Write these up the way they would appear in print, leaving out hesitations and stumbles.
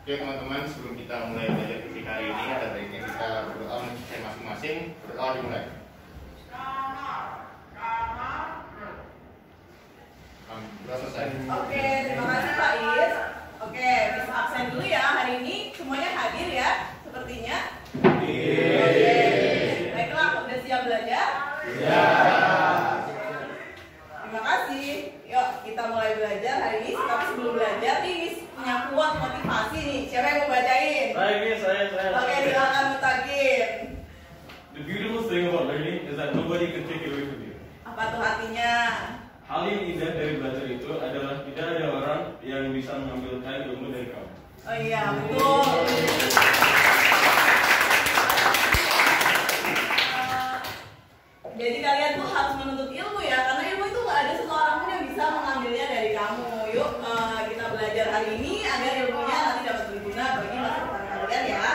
Oke teman-teman, sebelum kita mulai belajar fisik hari ini, ada baiknya kita berdoa untuk masing-masing. Berdoa dimulai. Berdoa selesai. Oke, terima kasih Pak Is. Oke, bisa absen dulu ya hari ini. Semuanya hadir ya, sepertinya. Oke, baiklah, udah siap belajar? Ya. Terima kasih. Yuk, kita mulai belajar hari ini. Tapi sebelum belajar, nih punya kuat motivasi nih. Siapa yang mau bacain? Saya. Oke, silakan Mutakin. The beautiful thing about learning is that nobody can take it away from you. Apa tuh artinya? Hal yang indah dari belajar itu adalah tidak ada orang yang bisa mengambilkan ilmu dari kamu. Oh iya, betul. Jadi kalian tuh harus menuntut ilmu ya, karena ilmu itu nggak ada seseorang pun yang bisa mengambilnya dari kamu. Yuk, kita belajar hari ini agar ilmunya nanti dapat berguna bagi masa depan kalian ya.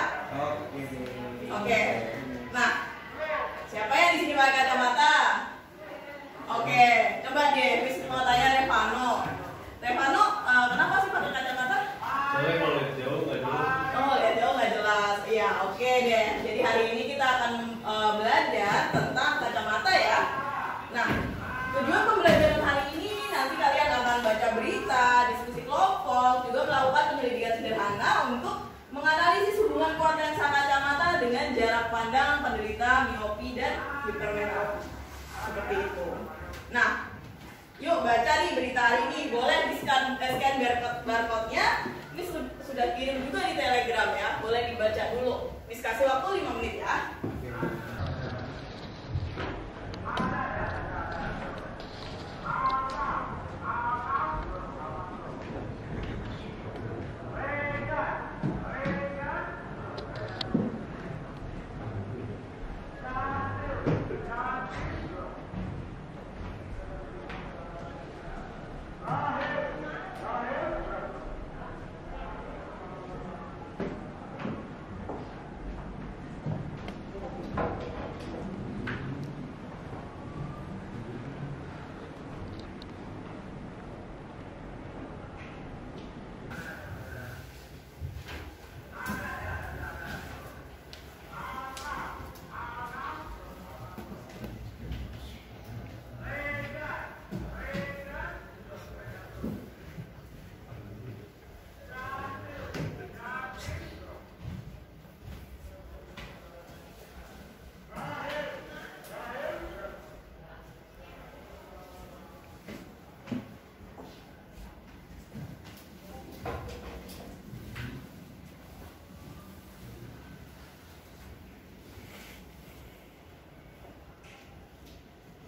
Oke. Nah, siapa yang di sini pakai kacamata? Oke, coba deh, Miss mau tanya Revano. Revano, kenapa sih pakai kacamata? Soalnya kalau lihat jauh nggak jelas. Oh, lihat jauh nggak jelas. Iya, oke deh. Jadi hari ini kita akan belajar tentang kacamata ya. Nah, tujuan pembelajaran hari ini nanti kalian akan baca berita, diskusi kelompok, juga melakukan penyelidikan sederhana untuk menganalisis hubungan koordinasi kacamata dengan jarak pandang penderita miopi dan hipermetropi. Seperti itu. Nah, yuk baca nih berita hari ini. Boleh di-scan barcode-nya. Ini sudah kirim juga di Telegram ya. Boleh dibaca dulu. Miss kasih waktu 5 menit ya.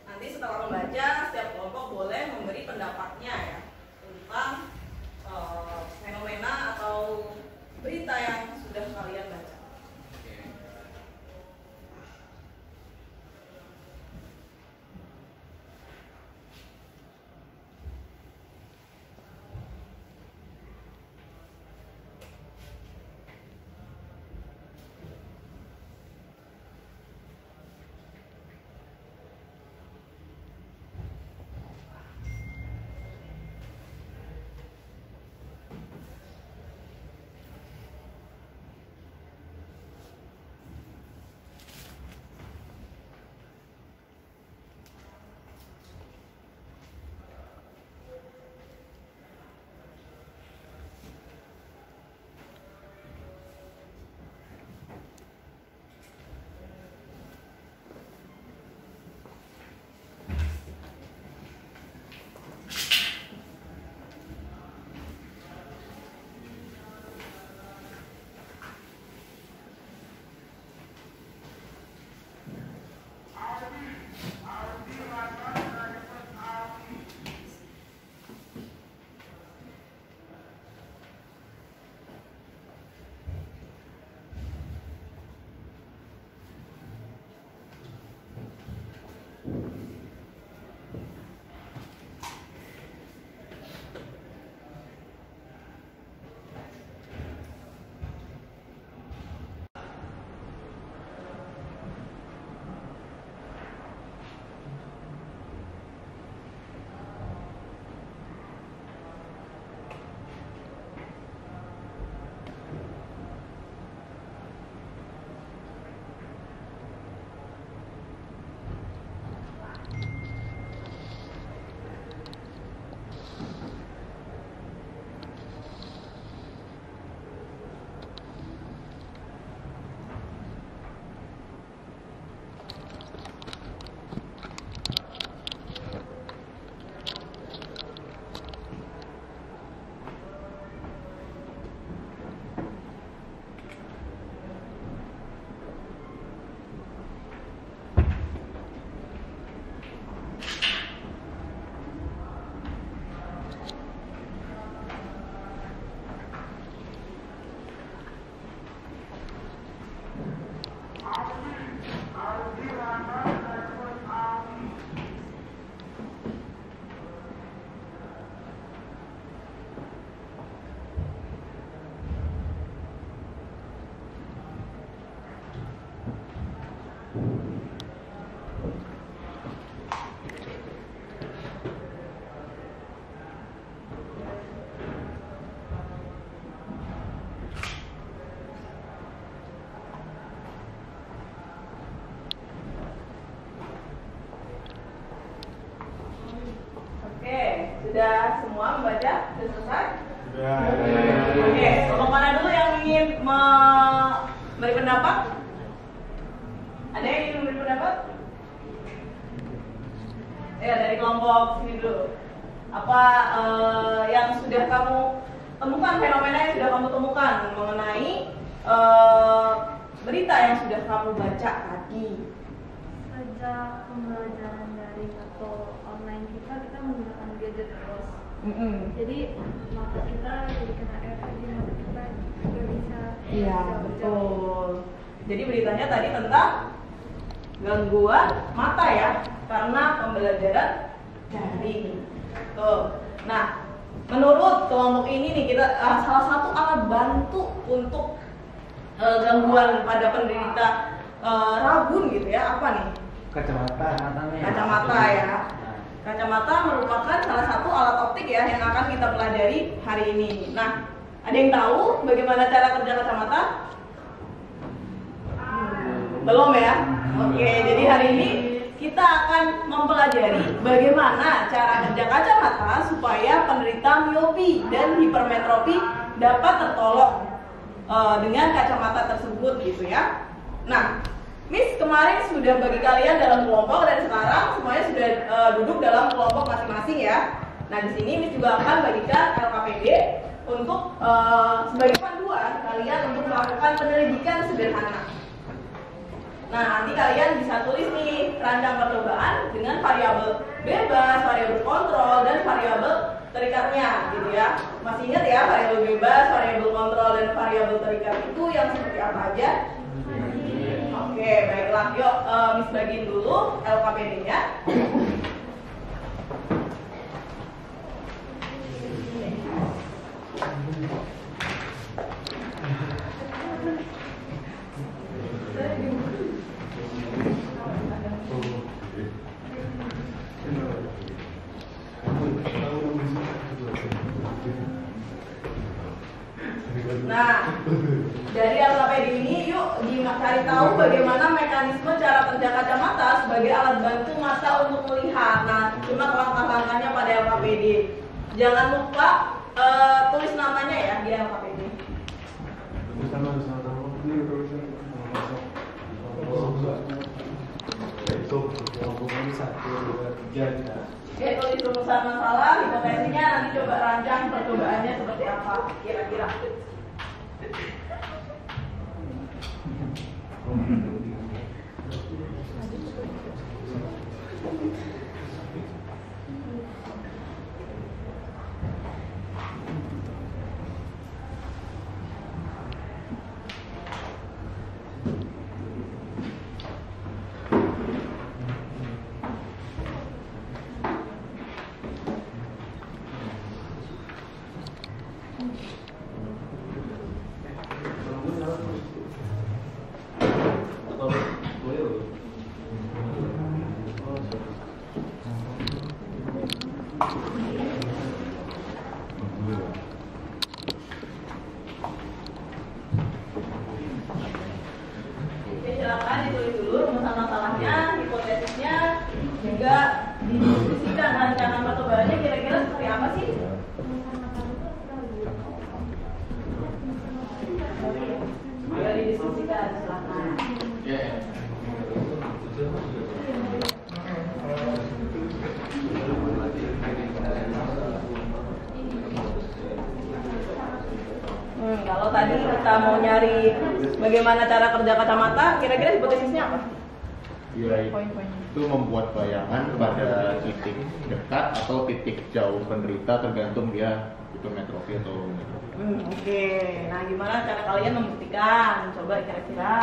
Nanti setelah membaca, setiap kelompok boleh memberi pendapatnya ya tentang fenomena atau berita yang sudah kalian baca. berpendapat? Ada yang ingin memberi pendapat? Ya, dari kelompok sini dulu. Apa yang sudah kamu temukan, fenomena yang sudah kamu temukan mengenai berita yang sudah kamu baca tadi? Sejak pembelajaran daring atau online kita menggunakan gadget terus. Jadi mata kita jadi kena efek di mata kita juga bisa. Iya, betul. Jadi beritanya tadi tentang gangguan mata ya, karena pembelajaran daring. Tuh. Nah, menurut kelompok ini nih kita salah satu alat bantu untuk gangguan pada penderita rabun gitu ya, apa nih? Kacamata ya. Kacamata merupakan salah satu alat optik ya yang akan kita pelajari hari ini. Nah, ada yang tahu bagaimana cara kerja kacamata? Belum ya? Oke, jadi hari ini kita akan mempelajari bagaimana cara kerja kacamata supaya penderita miopi dan hipermetropi dapat tertolong dengan kacamata tersebut gitu ya. Nah, Miss kemarin sudah bagi kalian dalam kelompok dan sekarang semuanya sudah duduk dalam kelompok masing-masing ya. Nah, di sini Miss juga akan bagikan LKPD untuk sebagai panduan kalian untuk melakukan penyelidikan sederhana. Nah, nanti kalian bisa tulis nih rancang percobaan dengan variabel bebas, variabel kontrol, dan variabel terikatnya gitu ya. Masih ingat ya variabel bebas, variabel kontrol, dan variabel terikat itu yang seperti apa aja? Oke, baiklah. Yuk, Miss bagiin dulu LKPD-nya. Nah, dari LKPD ini yuk cari tahu bagaimana mekanisme cara kerja kacamata sebagai alat bantu mata untuk melihat. Nah, cuma langkah-langkahnya pada LKPD. Jangan lupa tulis namanya ya di LKPD. Oke, tulis rumusan masalah, hipotesisnya, nanti coba rancang percobaannya seperti apa kira-kira. Silakan ditulis dulu rumusan masalahnya, hipotesisnya, juga didiskusikan rancangan percobaannya kira-kira seperti apa sih? Boleh didiskusikan, silakan. Kalau tadi kita mau nyari bagaimana cara kerja kacamata, kira-kira hipotesisnya apa? Ya, itu membuat bayangan pada titik dekat atau titik jauh penderita tergantung dia hipermetropi atau metropi. Oke. Nah, gimana cara kalian membuktikan? Coba kira-kira.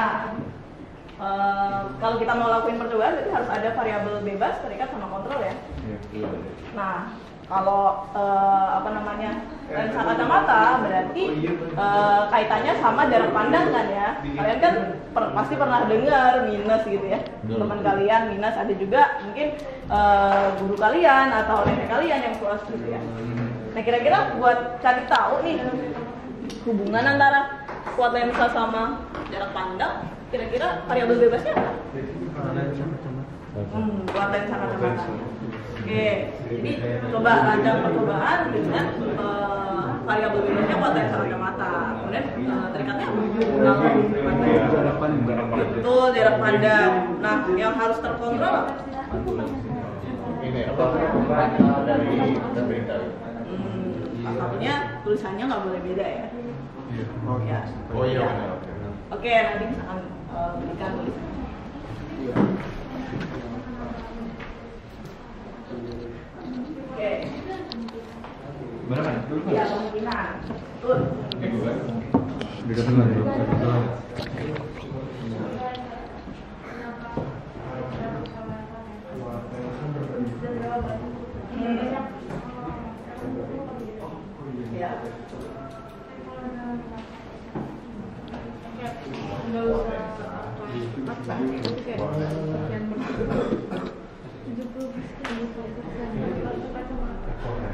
Kalau kita mau lakuin percobaan, berarti harus ada variabel bebas, terikat sama kontrol ya. Iya. Nah, kalau lensa kacamata berarti kaitannya sama jarak pandang kan ya. Kalian kan pasti pernah dengar minus gitu ya. Teman kalian minus, ada juga mungkin guru kalian atau nenek kalian yang plus gitu ya. Nah, kira-kira buat cari tahu nih hubungan antara kuat lensa sama jarak pandang, kira-kira variabel bebasnya apa? Kuat lensa kacamata. Oke, jadi coba rancang percobaan dengan variabel bebasnya kuat lensa kacamata. kemudian terikatnya betul jarak pandang. Nah, yang harus terkontrol apa? Ini apa? Dari berita. Salah satunya tulisannya nggak boleh beda ya. Oh Ya. Oh iya. Oke, nanti misalkan berikan tulisannya. Oke. Berapa? Ya, kemungkinan. Betul. Ya.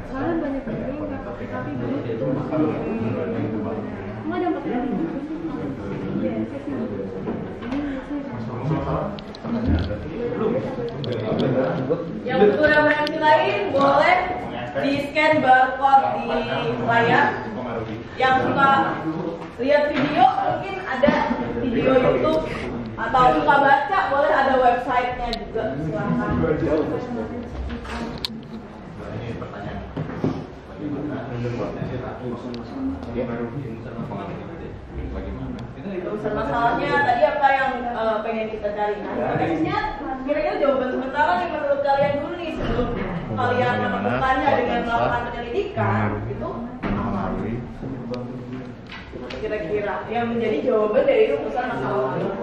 Soalnya banyak yang nggak pakai tapi begitu. Nggak ada yang pakai lagi. Yang butuh referensi lain boleh di scan barcode di layar. Yang suka lihat video mungkin ada video YouTube atau suka baca boleh ada websitenya juga. Silahkan. Ini pertanyaan. Bagaimana? Urusan masalahnya tadi apa yang pengen kita cari? Nah, prosesnya kira-kira jawaban sementara nih menurut kalian dulu nih sebelum kalian menemukannya dengan melakukan penyelidikan itu kira-kira yang menjadi jawaban dari rumusan masalah ini.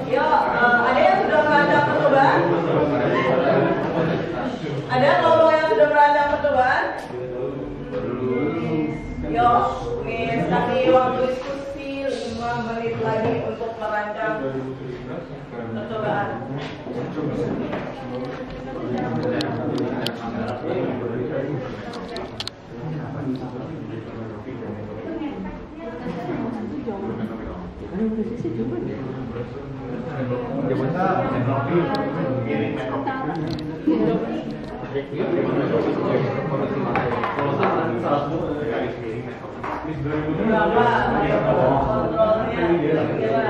Yo, ada yang sudah merancang percobaan? Ada kelompok yang sudah merancang percobaan? Yo, Miss, kasih waktu diskusi 5 menit lagi untuk merancang percobaan. Kontrolnya kira-kira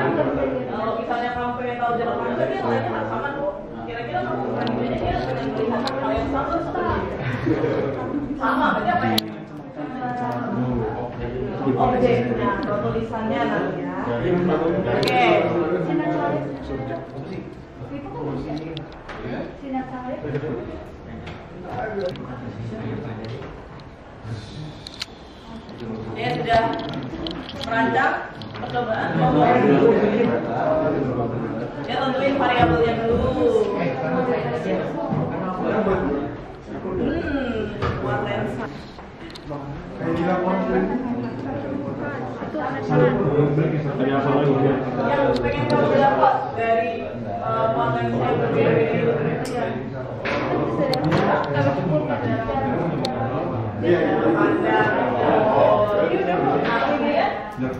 kalau misalnya kamu pengen tahu jarak pandang ya lainnya harus sama tuh. Kira-kira kamu bandingannya dia dengan melihat hal yang sama sama berarti apa ya? Objeknya atau tulisannya namanya. Oke. Dia sudah merancang percobaan. Dia tentuin variabelnya dulu. Buat lensa. Yang pengen kamu dapat dari buat lensa yang berbeda itu.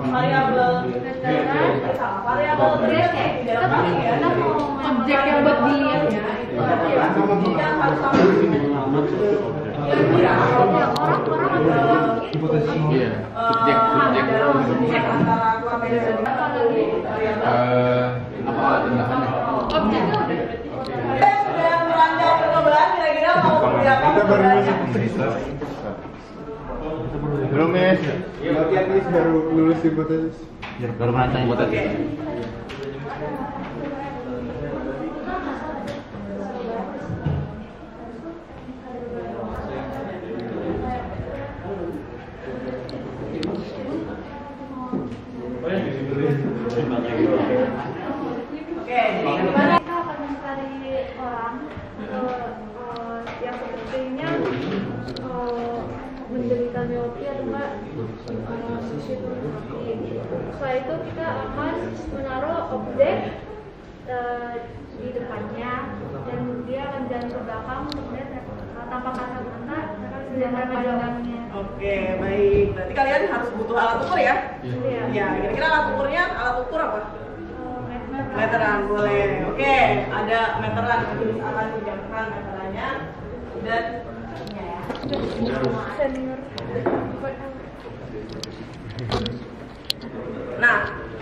Variabel objek yang buat dilihatnya itu yang harus sama subjek antara keluarga sudah merancang percobaan kira-kira mau berapa percobaannya? Belum, Miss. Latihan Miss baru lulus hipotesis. Baru merancang hipotesis. Oke, jadi gimana? Kita akan mencari orang yang sepertinya menderita miopi atau enggak setelah itu kita akan menaruh objek di depannya dan dia akan jalan ke belakang kemudian tanpa kata-kata sedangkan pandangannya. Oke, baik. Berarti kalian harus butuh alat ukur ya? Iya. Ya, kira-kira alat ukurnya alat ukur apa? Meteran boleh. Oke, ada meteran, nanti bisa akan dijabarkan meterannya dan Senior. nah,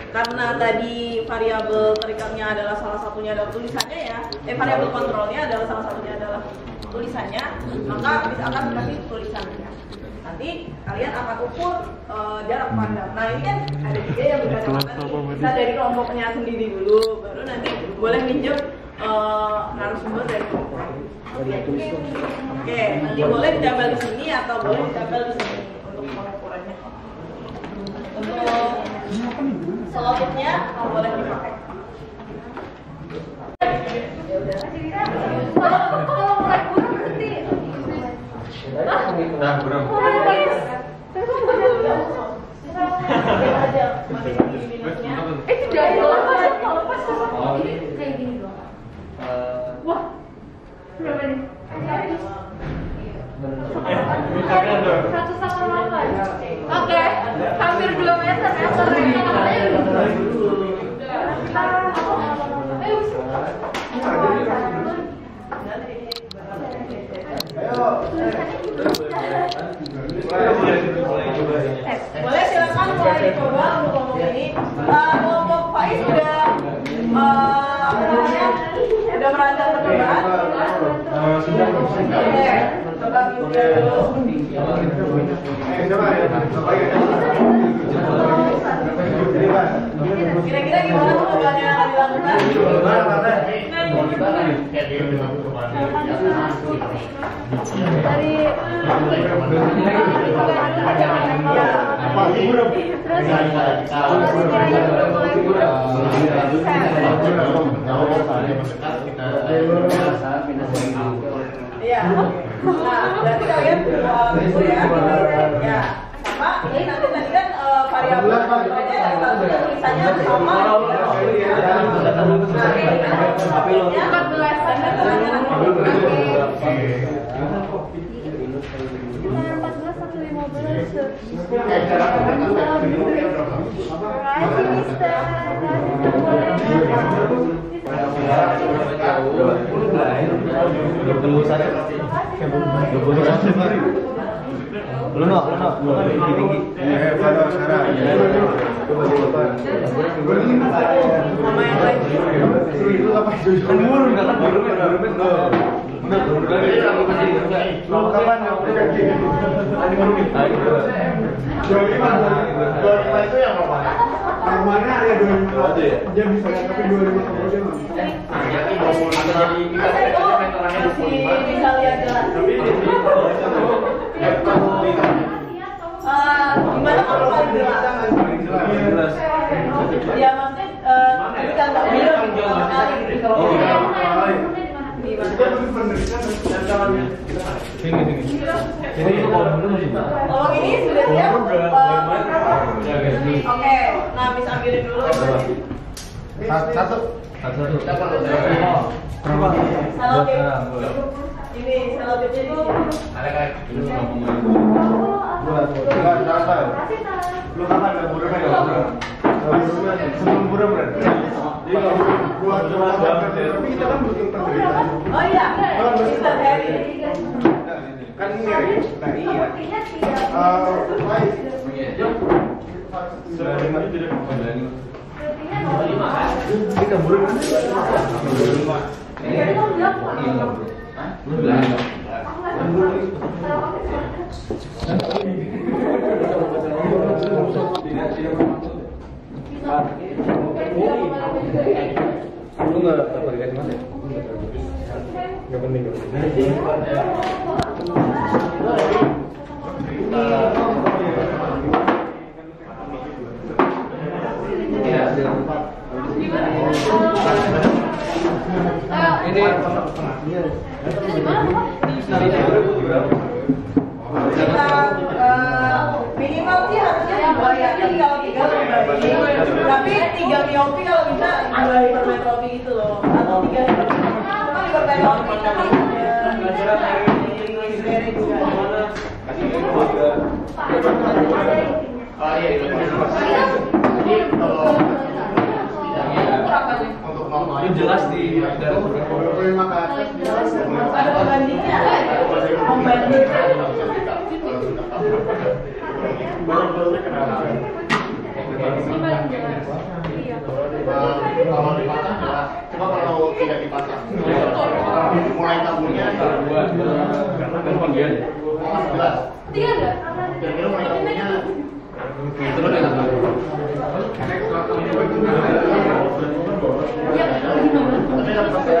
karena tadi variabel terikatnya adalah salah satunya adalah tulisannya ya, variabel kontrolnya adalah salah satunya adalah tulisannya, maka bisa akan dikasih tulisannya. Nanti kalian akan ukur jarak pandang. Nah ini kan ada juga yang berkacamata nih. Bisa dari kelompoknya sendiri dulu, baru nanti boleh minjem narasumber dari kelompok. Oke, nanti boleh ditempel di sini atau boleh ditempel di sini untuk pengukurannya. Untuk selotipnya boleh dipakai. Ya udah. Kalau mulai burung berarti. Nah, bro. Itu dari kalau pas ini kayak gini doang. Wah, berapa nih? 108. Oke, hampir 2 meter ya. Boleh silakan mulai dicoba untuk kelompok ini. Kelompok Faiz sudah udah merancang percobaan. Oke, coba kita dulu. Kira-kira gimana percobaan yang akan dilakukan? Dari Iya. Nah, berarti kalian tunggu ya. Ya. Sama ini nanti tadi kan variabel kontrolnya yang satunya tulisannya sama. Nah, ini 14 dan meterannya nanti. Lu no, tinggi. Pada sekarang. Mama yang lain. Kan burung enggak kan burung. Kapan itu yang mana? Mana ada 25 dia bisa tapi 25 kemudian Masih bisa lihat jelas. Gimana kalau paling jelas? Ya maksudnya tadi kan nggak bilang sama kali. Kalau ini sudah siap. Oke, nah bisa ambilin dulu. Satu. Selotip. Ini selotipnya di sini. Lu kapan ada burungnya? Sebelum burung berarti. Tapi kita kan butuh penderitaan. Oh iya, bisa dari. Kan ini ya, nah iya. Kita burung kan? Lu nggak pakai gaji mana? Nggak penting. Minimal sih harusnya 2 ya, jadi kalau 3 lebih baik. Tapi 3 miopi kalau bisa 2 hipermetropi gitu loh, atau 3 hipermetropi. Cuma hipermetropi itu kan normalnya Itu jelas di 25 ke atas jelas. Ada pembandingnya. Pembandingnya. Baru-barunya kenapa? Kalau dipasang jelas, coba kalau tidak dipasang mulai tabunya Karena kan panggilan ya? jelas. Tiga enggak? Kira-kira mulai tabunya Terus ya? tapi kan pasti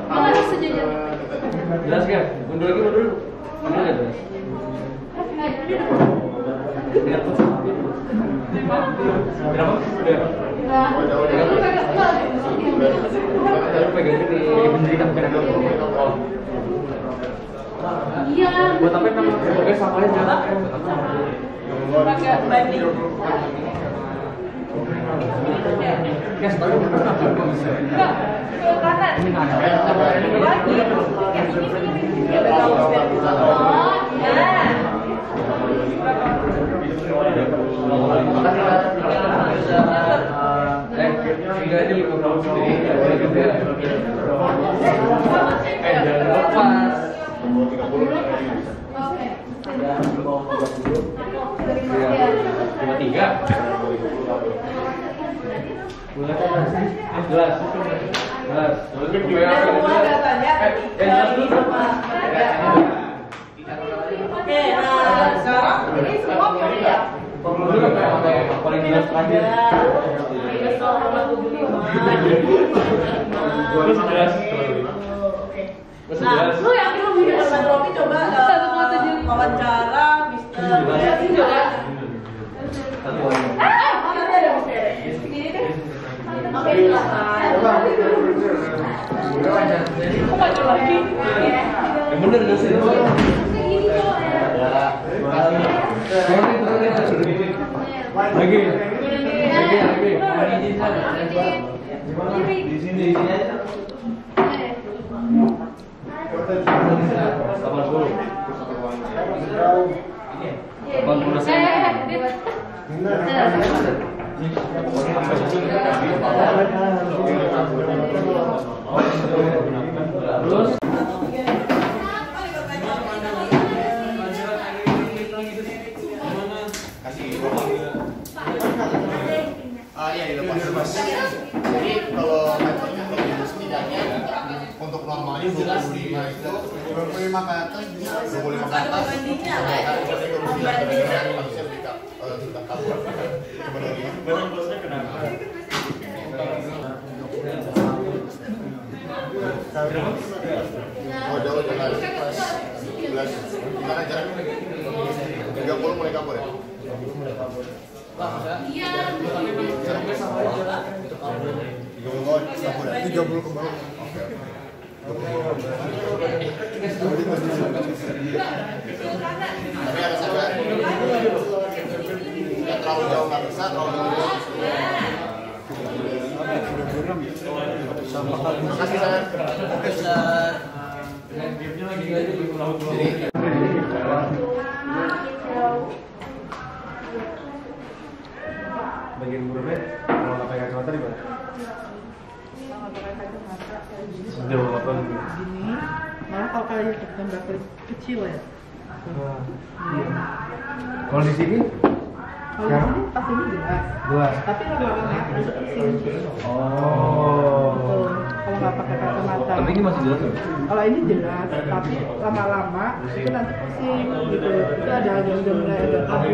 Mana harus sejajar? Jelas kan? Mundur lagi, mundur. Mundur nggak jelas? Berapa? Udah. Pegang ini penderita bukan aku. Iya. Buat apa namanya? Oke, sama aja. Pakai banding. Yes, baru Enggak, ke kanan. Lagi. Oh, iya. Tinggal aja 50 sendiri. Jangan lepas. Oke. 53. Jelas. Jelas. Dan semua datanya Oke, nah sekarang ini semua boleh ya? Paling jelas terakhir. Terus jelas. Nah, lu yakin lu punya Romi coba wawancara Mister jelas. Nanti ada Mister. Gini deh. Oke, silakan. Kok maju lagi? Yang bener udah sih. Lagi. Di sini aja. 80. Iya dilepas. Jadi kalau meternya setidaknya untuk normalnya 25 itu 25 ke atas bisa 25 ke atas. Barang bosnya kenapa? Oh jauh jangan 11 gimana jaraknya? 30 mulai kabur ya? Iya. 30 ke bawah. Tapi harus agak nggak terlalu jauh, nggak bisa terlalu jauh. Terima kasih sayang. Bagian burungnya kalau nggak pakai kacamata di mana? Sejauh apa? Gini, malah kalau kalian gambar kecil ya. Iya. Kalau di sini? Kalau di sini pas ini jelas. Jelas. Tapi lama-lama masuk ke sini. Oh. Betul. Kalau nggak pakai kacamata. Tapi ini masih jelas tuh. Kalau ini jelas, tapi lama-lama itu nanti pusing gitu. Itu ada agak mulai agak kabur.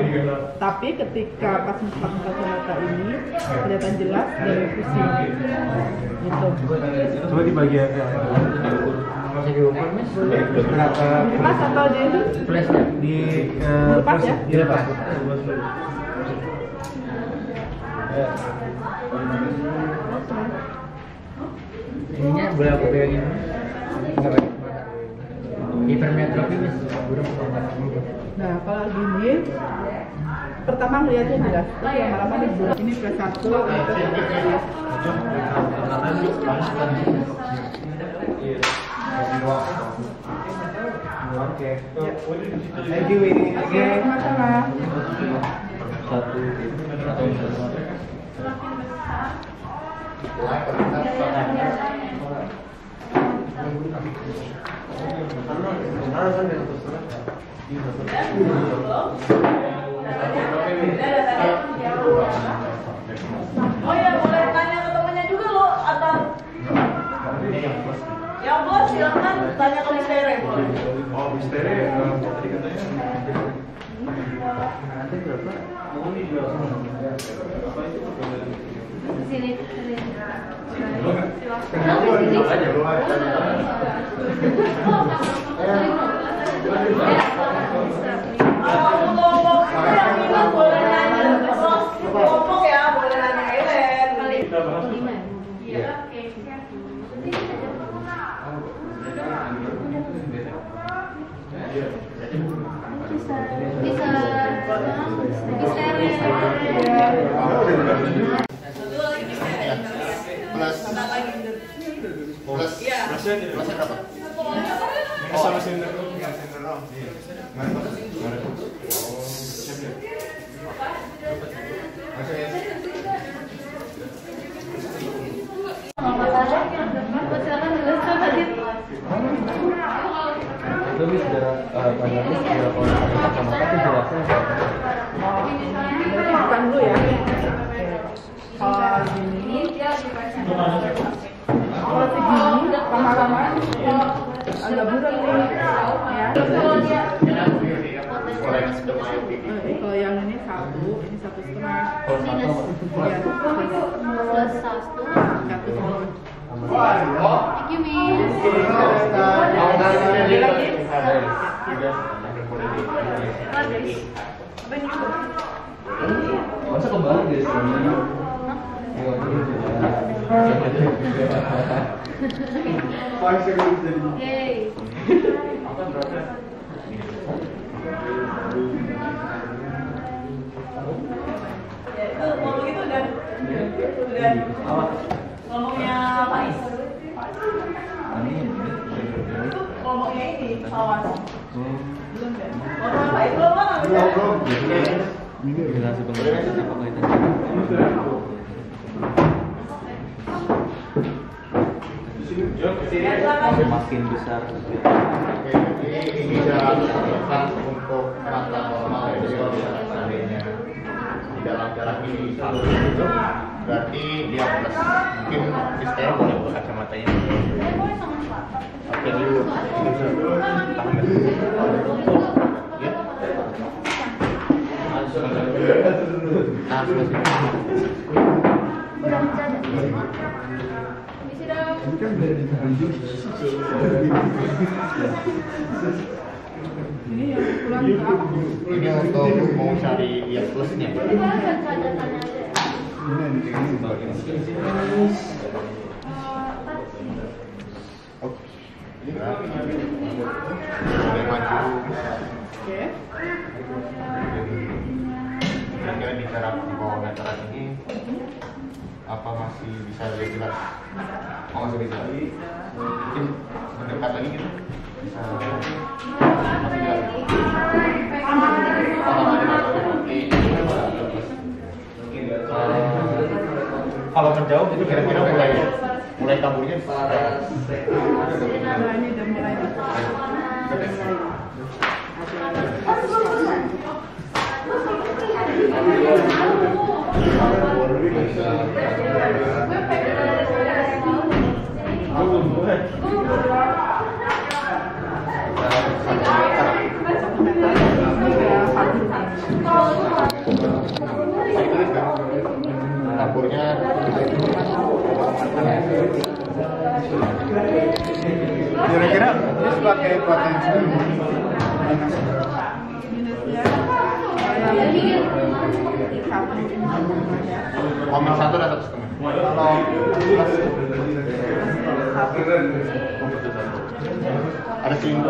Tapi ketika pas pakai kacamata ini kelihatan jelas dan pusing. Gitu. Coba di bagian masih diukur mas? Berapa? Pas atau dia itu? Flashnya di Dilepas ya? Dilepas. Ininya boleh aku pegangin? Enggak pakai. Hipermetropi mas, burung. Nah, kalau gini pertama melihatnya jelas, tapi lama-lama nih jelas. Ini plus 1 gitu. Oke. Thank you ini. Oke, masalah. 1 semakin besar Oh ya, boleh tanya ke temennya juga loh, atau yang plus silakan tanya ke Mistere boleh. Oh, Mistere tadi katanya sini Kalau kelompok yang minat boleh nanya, terus kelompok ya boleh nanya Ellen. Kita bahas iya oke Satu lagi Mistere. Plus Tambah lagi. plus Iya. plusnya tidak. plusnya berapa? Sama sender. silakan jelaskan tadi Tapi secara panjangnya secara kacamata itu jelasnya Bukan dulu ya. Kalau gini, kalau segini lama-lama agak buram nih, ya. Kalau yang ini 1, ini 1,5. minus Ya, plus 1 thank you miss masa kembali guys yay Ya, itu ngomong itu udah ngomongnya Faiz. Itu ngomongnya ini awas. Belum kan? Ngomongnya Faiz belum kan? generasi penerus apa kaitannya makin besar Ini jarak untuk mata normal ya, jadi kalau misalnya seandainya di dalam jarak ini satu itu berarti dia plus. Mungkin Mistere boleh buka kacamatanya. Oke dulu. Tahan dulu. Ya. Nah, terus. udah bercanda misi dong Ini yang kurang ke apa? Ini untuk mau cari yang plusnya. bercanda tanya Oke. Boleh maju. Oke. Kira-kira bicara di bawah meteran ini apa masih bisa lebih jelas? Oh masih bisa. Mungkin mendekat lagi gitu. Bisa masih jelas. Kalau menjauh itu kira-kira mulai kaburnya Nah, ini udah mulai. Kaburnya kira-kira ini sebagai potensi Minusnya komen 1 dan 1,5. Kalau ada singgung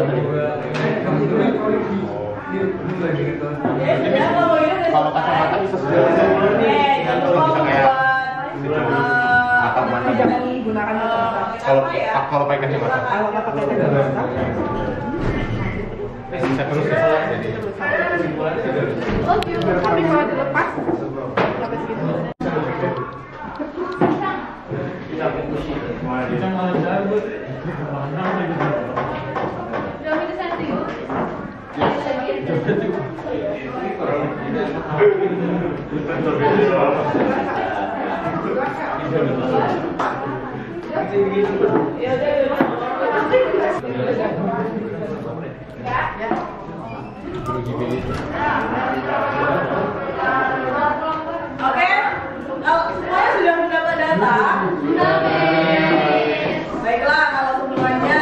kalau kacamata bisa bisa kayak apa mana jangan menggunakan kacamata. kalau pakai kacamata Kalau nggak pakai kacamata, bisa terus ya jadi tapi kalau dilepas sampai Ya udah. Oke, kalau semuanya sudah mendapat data. Baiklah, kalau semuanya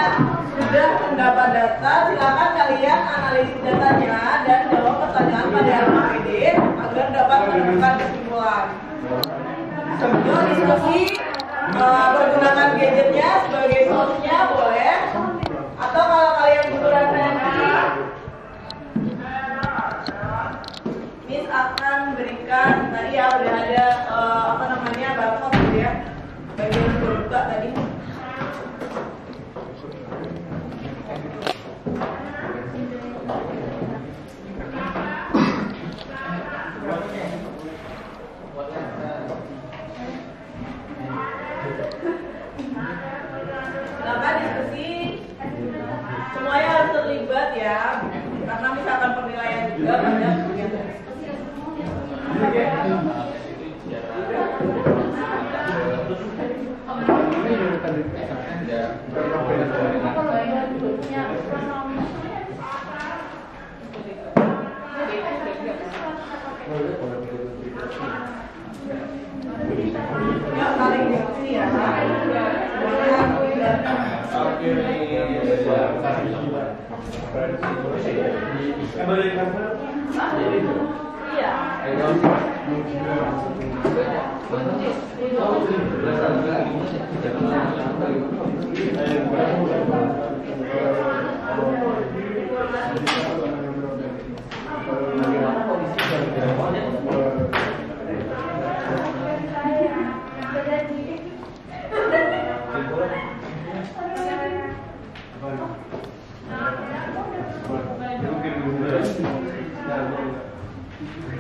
sudah mendapat data, silakan kalian analisis datanya dan jawab pertanyaan pada RPD agar dapat menemukan kesimpulan. Yuk diskusi, pergunakan gadgetnya sebagai source-nya boleh, atau kalau kalian butuh referensi, Miss akan berikan tadi ya udah ada barcode gitu ya, bagian buka tadi. Silakan diskusi, semuanya harus terlibat ya, karena misalkan penilaian juga banyak yang saling diskusi ya. Iya.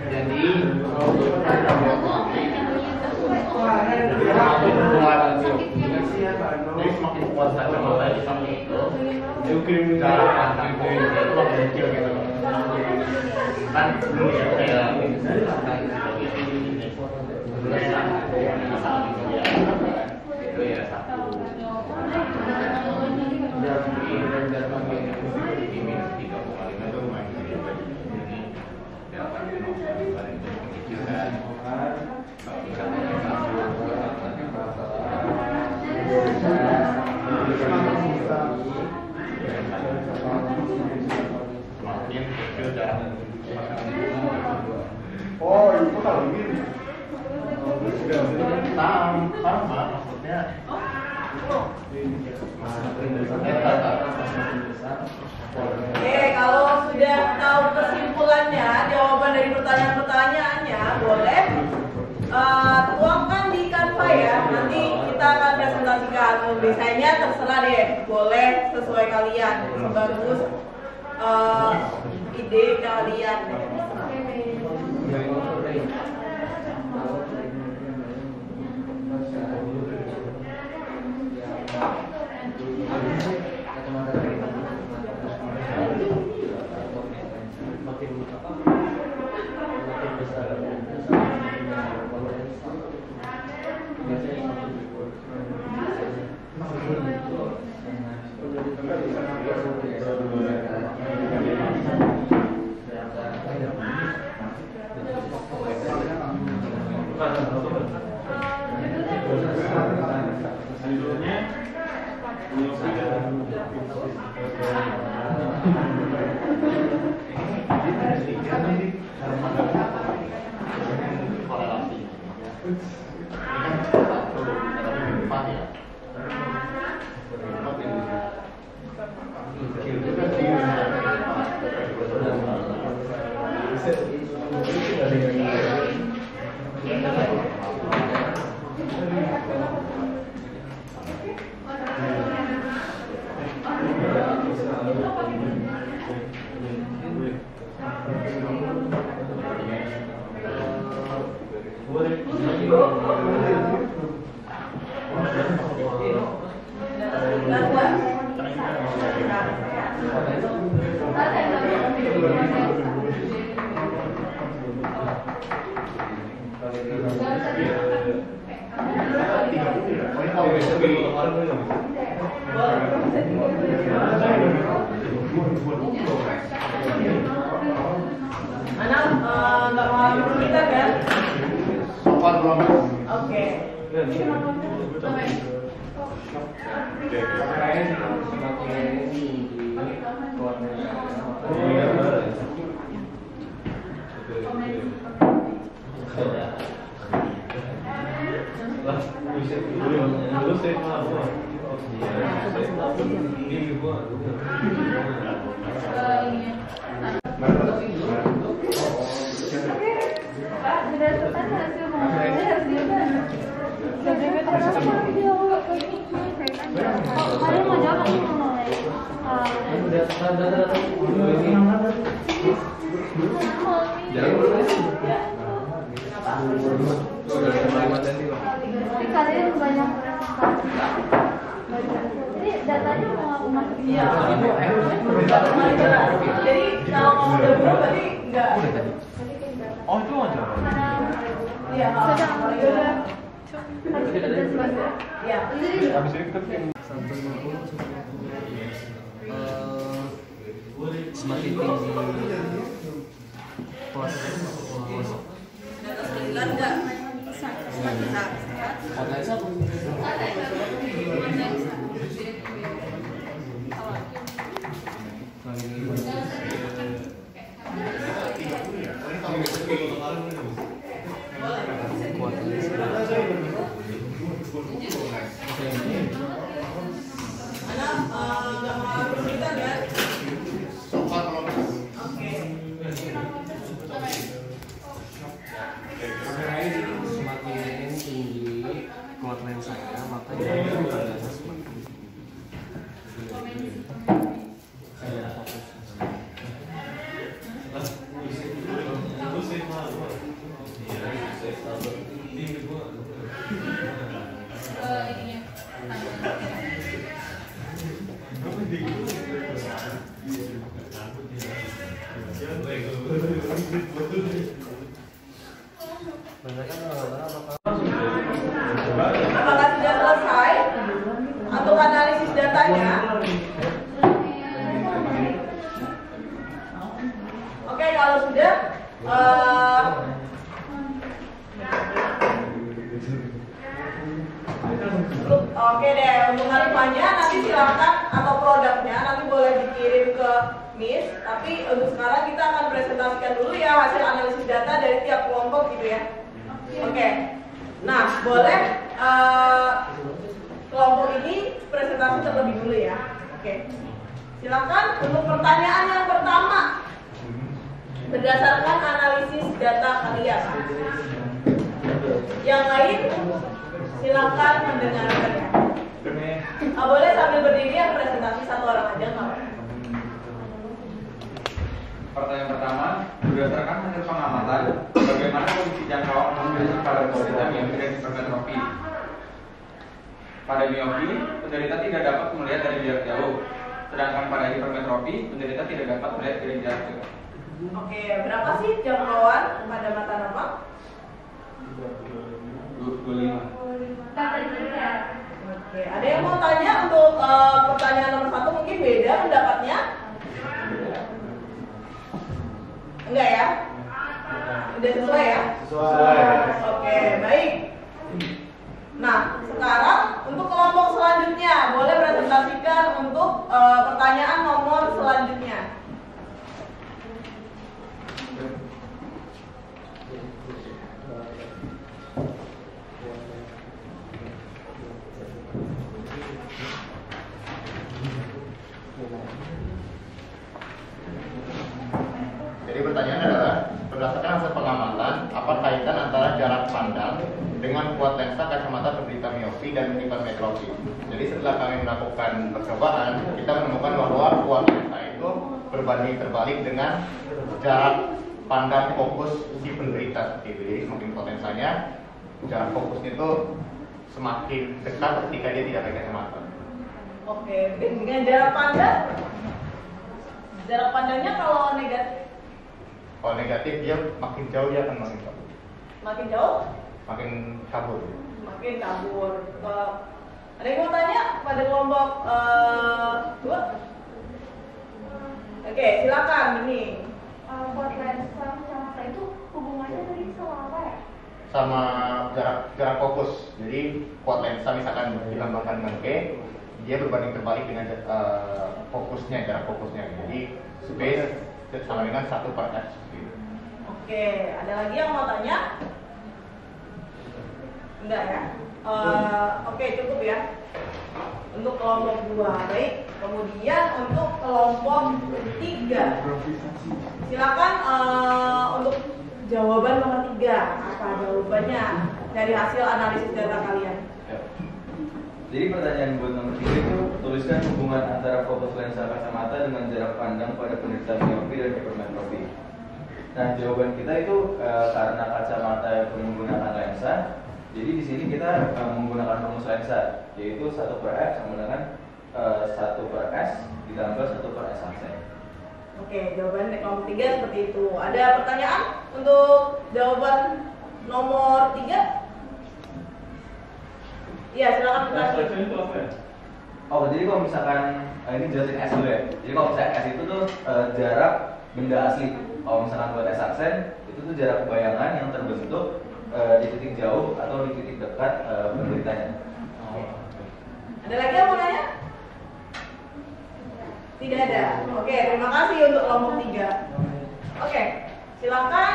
Jadi semakin kuat kacamata di samping itu, cara pandang itu lebih kecil gitu. Kan dulu ya kayak itu ya satu. Oh, itu kalau gini. Sama maksudnya. Oke, kalau sudah tahu kesimpulannya, jawaban dari pertanyaan-pertanyaannya, boleh tuangkan di Canva ya. Nanti kita akan presentasikan. Desainnya terserah deh, boleh sesuai kalian, sebagus ide kalian. Anak nggak mau kita kan? Sopan belum? Oke. Pak, berdasarkan hasil pengujiannya harus diubah. Kalian mau jawab atau mau mulai? Tapi kalian banyak presentasi. Jadi datanya mau aku masukin? Iya. Jadi kalau ngomong dulu berarti enggak. Oh itu aja. Iya. Sedang harus kita selesai. Iya. Habis ini kita bikin semakin tinggi pos Di atas 9 enggak? Bisa. Anak nggak mau kita kan? Sopan belum? Oke. semakin tinggi kuat lensa saya, maka jadi perdana semakin saya fokus. Apakah sudah selesai untuk analisis datanya? Oke, kalau sudah oke deh, untuk harifanya nanti silakan atau produknya nanti boleh dikirim ke Miss. Tapi untuk sekarang kita akan presentasikan dulu ya hasil analisis data dari tiap kelompok gitu ya. Oke. Nah, boleh kelompok ini presentasi terlebih dulu ya. Oke. Silakan untuk pertanyaan yang pertama. Berdasarkan analisis data kalian. Yang lain silakan mendengarkan ya. Boleh sambil berdiri yang presentasi satu orang aja nggak apa-apa. Pertanyaan pertama, berdasarkan hasil pengamatan, bagaimana kondisi jangkauan numerisi pada penderita miopi dan hipermetropi? Pada miopi, penderita tidak dapat melihat dari jarak jauh, sedangkan pada hipermetropi, penderita tidak dapat melihat dari jarak jauh. Oke, berapa sih jangkauan pada mata normal? 25. Oke, ada yang mau tanya untuk pertanyaan nomor 1 mungkin beda pendapatnya? Enggak ya? Udah sesuai ya? Sesuai. Oke, baik. Nah, sekarang untuk kelompok selanjutnya, boleh presentasikan untuk pertanyaan nomor selanjutnya. Jadi pertanyaannya adalah berdasarkan hasil pengamatan, apa kaitan antara jarak pandang dengan kuat lensa kacamata penderita miopi dan hipermetropi? Jadi setelah kami melakukan percobaan, kita menemukan bahwa kuat lensa itu berbanding terbalik dengan jarak pandang fokus si penderita seperti itu. Jadi semakin kuat lensanya, jarak fokusnya itu semakin dekat ketika dia tidak pakai kacamata. Oke, dengan jarak pandangnya kalau negatif? Kalau negatif dia makin jauh, dia akan makin kabur. Makin jauh? Makin kabur. Makin kabur. Ada yang mau tanya pada kelompok 2? Oke, silakan ini. Buat lensa kacamata itu hubungannya tadi sama apa ya? Sama jarak fokus. Jadi kuat lensa misalkan dilambangkan dengan K, dia berbanding terbalik dengan fokusnya, jarak fokusnya. Jadi space sama dengan 1/f. Oke, ada lagi yang mau tanya? Enggak ya? Oke, cukup ya. Untuk kelompok 2, baik. Kemudian untuk kelompok 3, silakan untuk jawaban nomor 3. Apa jawabannya dari hasil analisis data kalian? Jadi pertanyaan buat nomor 3 itu tuliskan hubungan antara fokus lensa kacamata dengan jarak pandang pada penderita miopi dan hipermetropi. Nah, jawaban kita itu karena kacamata yang menggunakan lensa, jadi di sini kita menggunakan rumus lensa, yaitu 1/f sama dengan 1/s ditambah 1/s aksen. Oke, jawaban dari kelompok 3 seperti itu. Ada pertanyaan untuk jawaban nomor 3? Iya, silakan Reflection itu apa ya? Oh, jadi kalau misalkan ini jelasin S dulu ya. Jadi kalau misalkan S itu tuh jarak benda asli. Kalau misalkan buat S aksen itu tuh jarak bayangan yang terbentuk di titik jauh atau di titik dekat penderitanya. Ada lagi yang mau nanya? Tidak ada. Oke, terima kasih untuk kelompok 3. Oke, silakan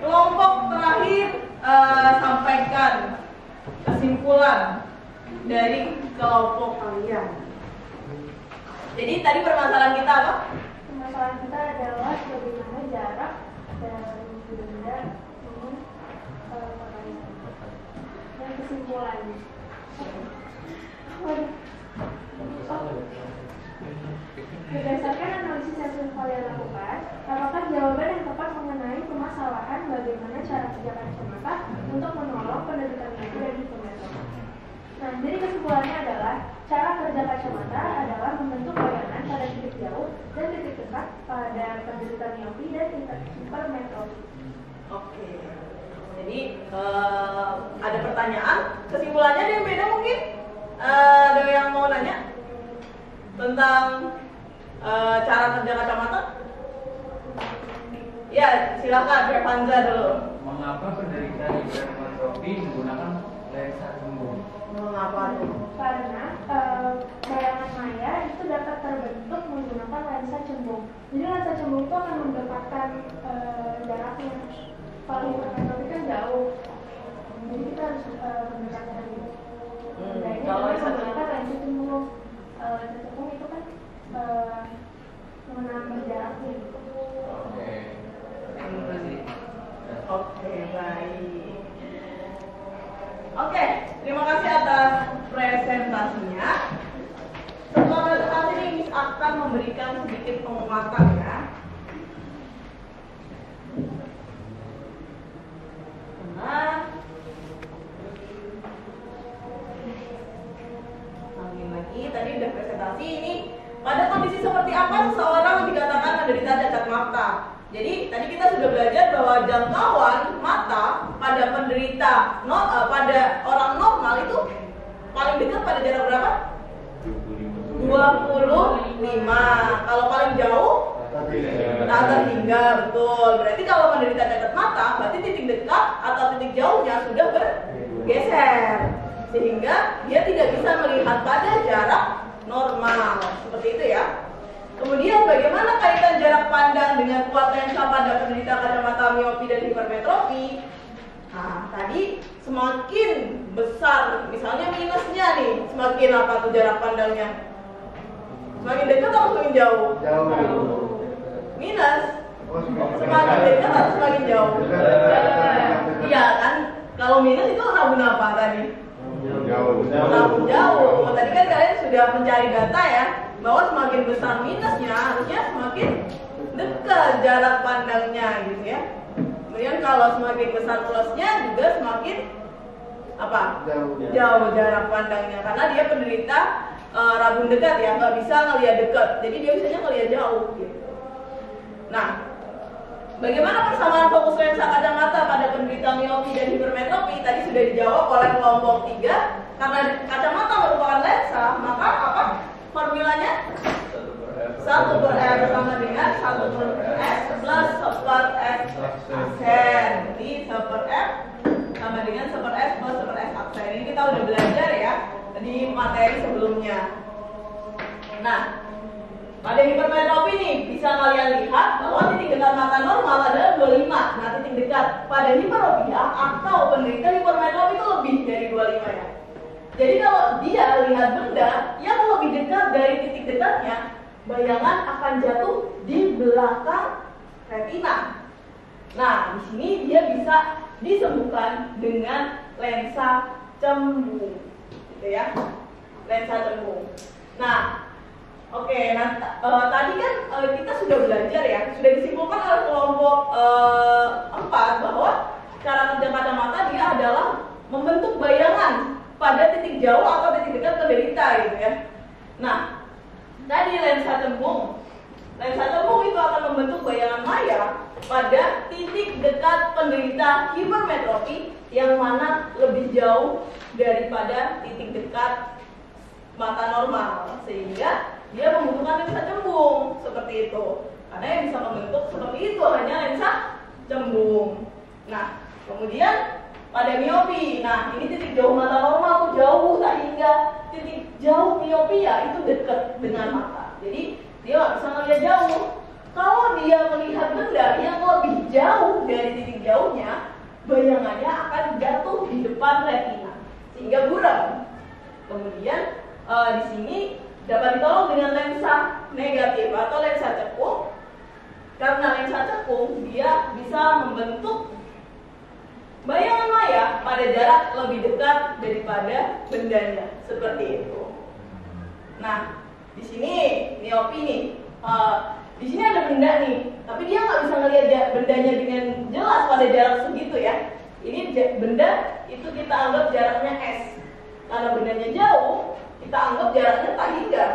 kelompok terakhir sampaikan kesimpulan dari kelompok kalian. Jadi tadi permasalahan kita apa? Permasalahan kita adalah bagaimana jarak dari benda dan kesimpulannya. Berdasarkan analisis yang kalian lakukan, apakah jawaban yang tepat mengenai permasalahan bagaimana cara kerja kacamata untuk menolong penderita miopi dan hipermetropi? Nah, jadi kesimpulannya adalah cara kerja kacamata adalah membentuk bayangan pada titik jauh dan titik dekat pada penderita miopi dan hipermetropi. Oke. Jadi ada pertanyaan, kesimpulannya ada yang beda mungkin? Ada yang mau nanya tentang cara kerja kacamata? Ya, silakan Revanza dulu. Mengapa penderita hipermetropi menggunakan lensa cembung? Mengapa tuh? Karena bayangan maya itu dapat terbentuk menggunakan lensa cembung. Jadi lensa cembung itu akan mendekatkan jaraknya. Kalau hipermetropi kan jauh, jadi kita harus mendekatkan itu. Kalau lensa menggunakan lensa cembung, lensa cembung itu kan menambah jaraknya. Oke, baik. Oke, terima kasih atas presentasinya. Setelah presentasi ini Miss akan memberikan sedikit penguatan ya. Benar. Lagi tadi udah presentasi ini. Pada kondisi seperti apa seseorang dikatakan menderita cacat mata? Jadi tadi kita sudah belajar bahwa jangkauan mata pada penderita pada orang normal itu paling dekat pada jarak berapa? 25. Kalau paling jauh tak terhingga, betul. Berarti kalau menderita cacat mata, berarti titik dekat atau titik jauhnya sudah bergeser, sehingga dia tidak bisa melihat pada jarak normal. Seperti itu ya. Kemudian bagaimana kaitan jarak pandang dengan kuat lensa pada penderita kacamata miopi dan hipermetropi? Nah, tadi semakin besar, misalnya minusnya nih, semakin apa tuh jarak pandangnya? Semakin dekat atau semakin jauh? Jauh. Minus. Semakin dekat atau semakin jauh? Iya kan? Kalau minus itu rabun apa tadi? Rabun jauh. Tadi kan kalian sudah mencari data ya, bahwa semakin besar minusnya harusnya semakin dekat jarak pandangnya gitu ya. Kemudian kalau semakin besar plusnya juga semakin apa? Jauh jarak pandangnya, karena dia penderita rabun dekat ya, nggak bisa ngelihat dekat, jadi dia biasanya ngelihat jauh gitu. Nah, Bagaimana persamaan fokus lensa kacamata pada penderita miopi dan hipermetropi? Tadi sudah dijawab oleh kelompok 3. Karena kacamata merupakan lensa, maka apa formulanya? 1/f sama dengan 1/s plus 1/s aksen. Jadi 1/f sama dengan 1/s plus 1/s aksen. Ini kita udah belajar ya di materi sebelumnya. Nah, pada hipermetropi nih bisa kalian lihat bahwa titik dekat mata normal adalah 25. Nah, titik dekat pada hiperopia atau penderita hipermetropi itu lebih dari 25 ya. Jadi kalau dia lihat benda yang lebih dekat dari titik dekatnya, bayangan akan jatuh di belakang retina. Nah, di sini dia bisa disembuhkan dengan lensa cembung, gitu ya, lensa cembung. Nah, oke, tadi kan kita sudah belajar ya, sudah disimpulkan oleh kelompok 4 bahwa cara kerja kacamata dia adalah membentuk bayangan pada titik jauh atau titik dekat penderita gitu ya. Nah, tadi lensa cembung itu akan membentuk bayangan maya pada titik dekat penderita hipermetropi yang mana lebih jauh daripada titik dekat mata normal, sehingga dia membutuhkan lensa cembung seperti itu. Karena yang bisa membentuk seperti itu hanya lensa cembung. Nah, kemudian pada miopi, nah ini titik jauh mata normal tuh jauh, sehingga titik jauh miopia itu dekat dengan mata. Jadi dia nggak bisa melihat jauh. Kalau dia melihat benda yang lebih jauh dari titik jauhnya, bayangannya akan jatuh di depan retina sehingga buram. Kemudian di sini dapat ditolong dengan lensa negatif atau lensa cekung. Karena lensa cekung dia bisa membentuk bayangan maya pada jarak lebih dekat daripada bendanya, seperti itu. Nah, di sini miopi nih, di sini ada benda nih, tapi dia nggak bisa ngelihat bendanya dengan jelas pada jarak segitu ya. Ini benda itu kita anggap jaraknya S. Karena bendanya jauh, kita anggap jaraknya tak hingga.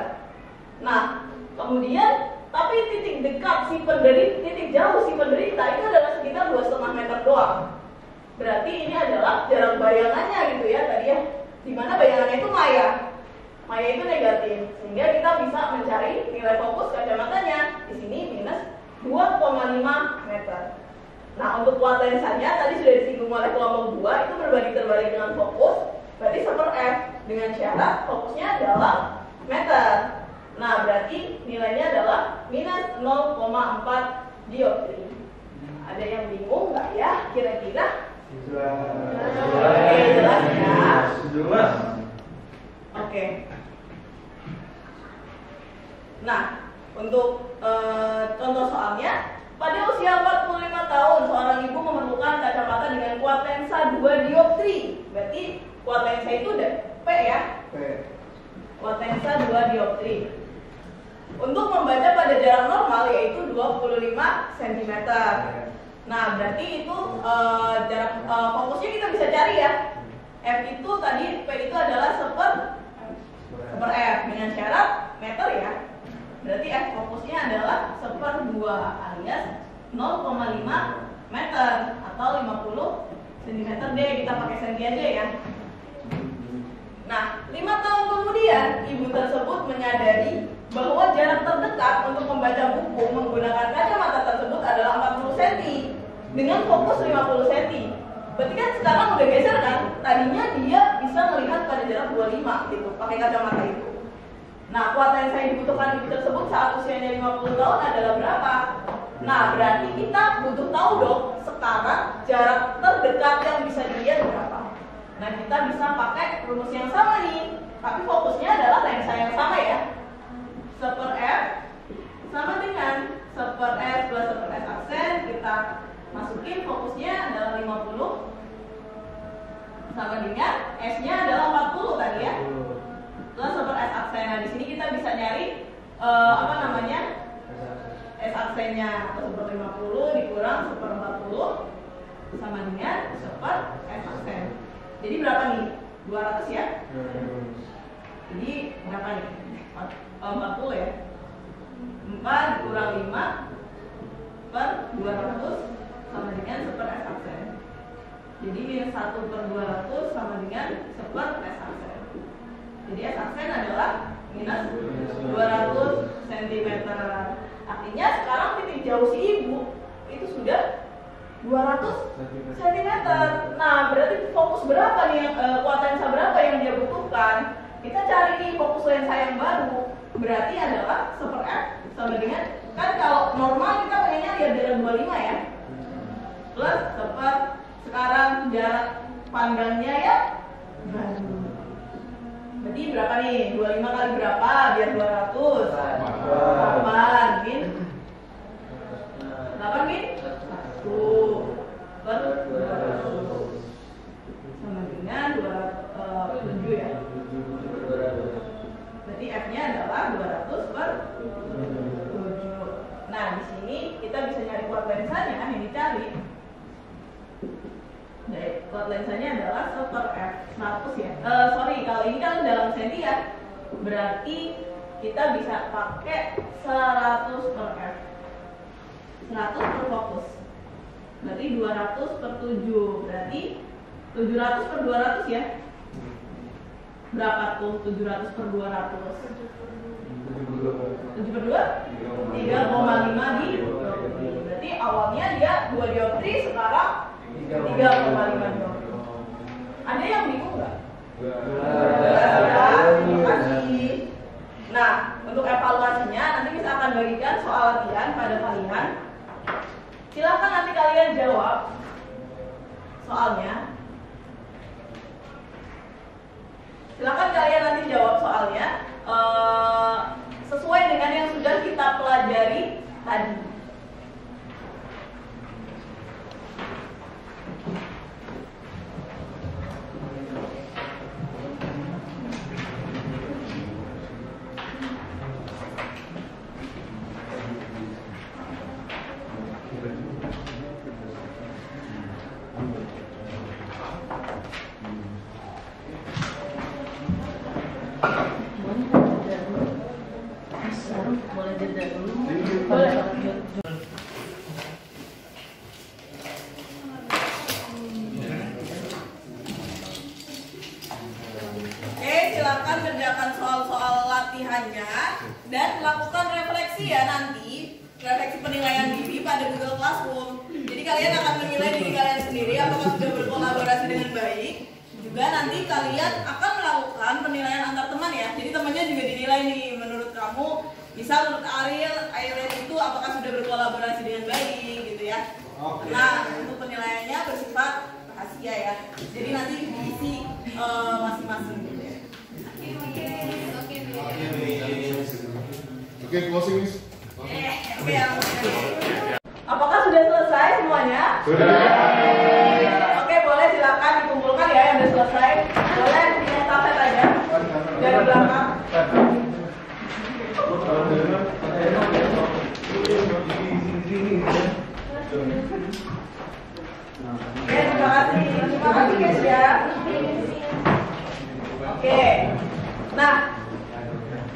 Nah, kemudian tapi titik dekat si penderita, titik jauh si penderita itu adalah sekitar 2,5 meter doang. Berarti ini adalah jarak bayangannya gitu ya tadi ya. Dimana bayangannya itu maya. Maya itu negatif, sehingga kita bisa mencari nilai fokus kacamatanya. Di sini minus 2,5 meter. Nah, untuk kuat lensanya tadi sudah disinggung oleh kelompok 2 itu berbanding terbalik dengan fokus. Berarti 1/f dengan syarat fokusnya adalah meter. Nah, berarti nilainya adalah minus 0,4 dioptri. Ada yang bingung nggak ya kira-kira? Oke, jelas ya? Jelas. Oke. Nah, untuk contoh soalnya, pada usia 45 tahun seorang ibu memerlukan kacamata dengan kuat lensa 2 dioptri. Berarti kuat lensa itu udah P ya? P. Kuat lensa 2 dioptri. Untuk membaca pada jarak normal yaitu 25 cm. Nah, berarti itu jarak fokusnya kita bisa cari ya. F itu tadi P itu adalah 1/f dengan syarat meter ya. Berarti F fokusnya adalah 1/2 alias 0,5 meter atau 50 cm deh, kita pakai senti aja ya. Nah, 5 tahun kemudian ibu tersebut menyadari bahwa jarak terdekat untuk membaca buku menggunakan kacamata tersebut adalah 40 cm dengan fokus 50 cm. Berarti kan sekarang udah geser kan? Tadinya dia bisa melihat pada jarak 25 gitu, pakai kacamata itu. Nah, kuat lensa yang dibutuhkan ibu tersebut saat usianya 50 tahun adalah berapa? Nah, berarti kita butuh tahu dong sekarang jarak terdekat yang bisa dilihat berapa. Nah, kita bisa pakai rumus yang sama nih, tapi fokusnya adalah lensa yang sama ya. 1/f sama dengan 1/s plus 1/s aksen, kita masukin fokusnya adalah 50 sama dengan S-nya adalah 40 tadi ya. Plus 1/s aksen. Nah, di sini kita bisa nyari S aksennya 1/50 dikurang 1/40 sama dengan 1/s aksen. Jadi berapa nih? 200 ya? Jadi berapa nih? 40 ya? 4 dikurang 5 per 200 sama dengan 1 per S aksen. Jadi minus 1 per 200 sama dengan 1 per S aksen. Jadi S aksen adalah minus 200 cm. Artinya sekarang titik jauh si ibu itu sudah 200 cm. Nah, berarti fokus berapa nih, kuat lensa berapa yang dia butuhkan? Kita cari nih fokus lensa yang baru. Berarti adalah 1 per F sama dengan, kan kalau normal kita pengennya lihat jarak 25 ya. Plus 1 per, sekarang jarak pandangnya ya baru. Berarti berapa nih? 25 kali berapa biar 200? 8 min 8 min 1 per 200 sama dengan 7 ya. Berarti F-nya adalah 200 per 7. Nah, di sini kita bisa nyari kuat lensanya yang dicari. Jadi, kuat lensanya adalah 1 per F 100 ya. Kalau ini kan dalam senti ya. Berarti kita bisa pakai 100 per F. 100 per fokus. Berarti 200 per 7. Berarti 700 per 200 ya. Berapa tuh 700 per 200? 7 per 2? 3,5 di. Berarti awalnya dia 2 dioptri, sekarang 3,5 dioptri. Ada yang bingung nggak? Terima kasih. Nah, untuk evaluasinya nanti bisa akan bagikan soal latihan pada kalian. Silakan nanti kalian jawab soalnya. Silakan kalian nanti jawab soalnya sesuai dengan yang sudah kita pelajari tadi. Silakan kerjakan soal-soal latihannya dan lakukan refleksi ya nanti, refleksi penilaian diri pada Google Classroom. Jadi kalian akan menilai diri kalian sendiri apakah sudah berkolaborasi dengan baik. Juga nanti kalian akan melakukan penilaian antar teman ya. Jadi temannya juga dinilai nih, menurut kamu, misal menurut Aileen itu apakah sudah berkolaborasi dengan baik gitu ya. Nah, untuk penilaiannya bersifat rahasia ya. Jadi nanti diisi masing-masing gitu ya. Oke, closing Miss. Oke. Apakah sudah selesai semuanya? Sudah. Oke, boleh silakan dikumpulkan ya yang sudah selesai. Boleh estafet aja dari belakang. Oke, terima kasih. Terima kasih guys ya. Oke. Nah,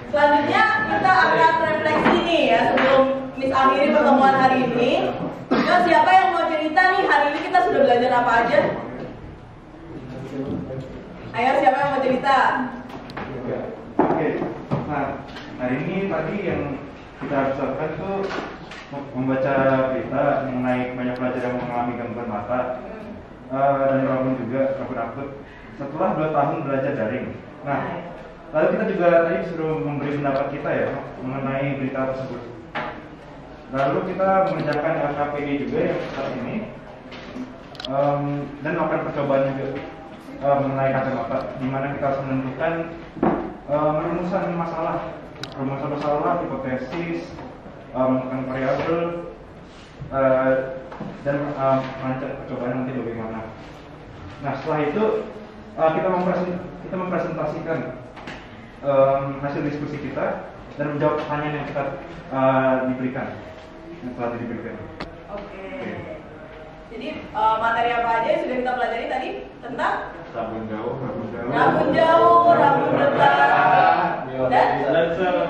selanjutnya kita akan refleksi nih ya sebelum Miss akhiri pertemuan hari ini. Yo, siapa yang mau cerita nih hari ini kita sudah belajar apa aja? Ayo, siapa yang mau cerita? Oke. Nah, hari ini tadi yang kita harus lakukan itu membaca berita mengenai banyak pelajar yang mengalami gangguan mata dan rabun juga rabun-rabun setelah 2 tahun belajar daring. Nah, lalu kita juga tadi disuruh memberi pendapat kita ya mengenai berita tersebut. Lalu kita mengerjakan LKPI juga yang saat ini dan melakukan percobaan juga mengenai kacamata, di mana kita harus menentukan rumusan masalah, hipotesis, menemukan variabel, dan merancang percobaan nanti bagaimana. Nah, setelah itu kita mempresentasikan hasil diskusi kita dan menjawab pertanyaan yang kita diberikan, yang telah diberikan. Oke. Jadi materi apa aja yang sudah kita pelajari tadi tentang Rabun jauh, rabun dekat, dan lensa.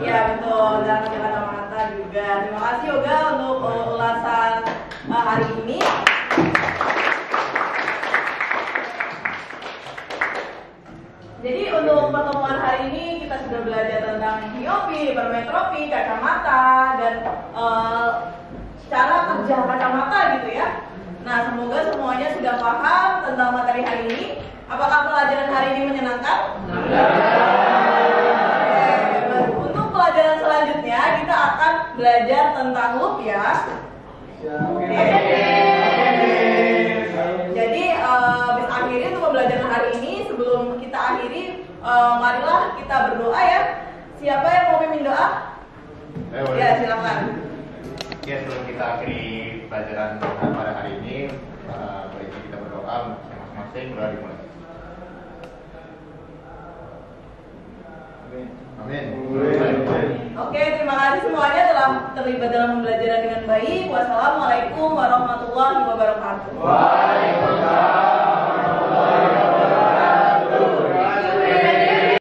ya betul, dan kacamata juga. juga. Terima kasih Yoga untuk ulasan hari ini. Jadi untuk pertemuan hari ini kita sudah belajar tentang miopi, hipermetropi, kacamata, dan cara kerja kacamata gitu ya. Nah, semoga semuanya sudah paham tentang materi hari ini. Apakah pelajaran hari ini menyenangkan? Untuk pelajaran selanjutnya kita akan belajar tentang loop ya. Jadi bisa akhiri untuk pembelajaran hari ini. Sebelum kita akhiri, marilah kita berdoa ya. Siapa yang mau pimpin doa? Ya, silakan. Ya, sebelum kita akhiri pelajaran pada hari ini, baiknya kita berdoa masing-masing. Berdoa dimulai. Amin. Oke, terima kasih semuanya telah terlibat dalam pembelajaran dengan baik. Wassalamualaikum warahmatullahi wabarakatuh.